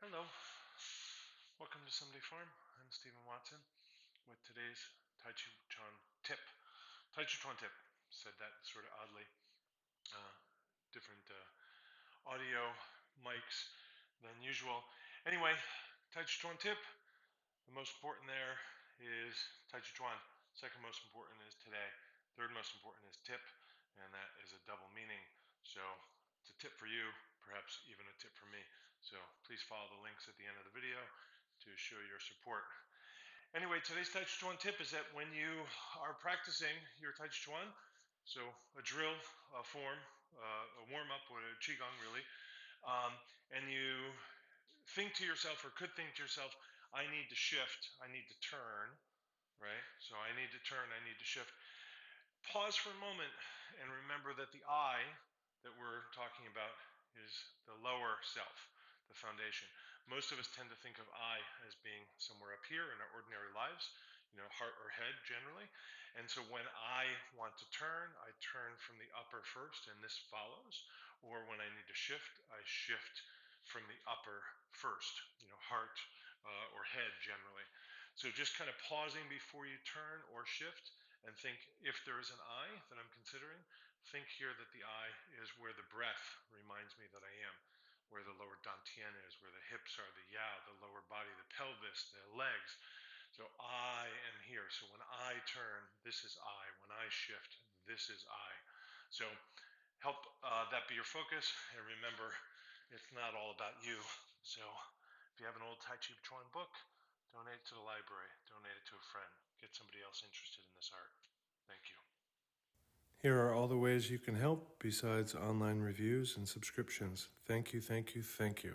Hello, welcome to Someday Farm. I'm Stephen Watson with today's Tàijíquán Tip. Tàijíquán Tip, said that sort of oddly. Different audio mics than usual. Anyway, Tàijíquán Tip, the most important there is Tàijíquán. Second most important is today. Third most important is tip, and that is a double meaning. So it's a tip for you, perhaps even a tip for me. So please follow the links at the end of the video to show your support. Anyway, today's Tàijíquán tip is that when you are practicing your Tàijíquán, so a drill, a form, a warm-up, or a Qigong really, and you think to yourself or could think to yourself, I need to shift, I need to turn, right? So I need to turn, I need to shift. Pause for a moment and remember that the I that we're talking about is the lower self, the foundation. Most of us tend to think of I as being somewhere up here in our ordinary lives, heart or head generally. And so when I want to turn, I turn from the upper first, and this follows. Or when I need to shift, I shift from the upper first, heart or head generally. So just kind of pausing before you turn or shift, and think, if there is an I that I'm considering, think here that the I is where the breath reminds me that I am, where the lower dantian is, where the hips are, the ya, the lower body, the pelvis, the legs. So I am here. So when I turn, this is I. When I shift, this is I. So help that be your focus, and remember, it's not all about you. So if you have an old Tàijíquán book, donate it to the library, donate it to a friend, get somebody else interested in this art. Thank you. Here are all the ways you can help besides online reviews and subscriptions. Thank you, thank you, thank you.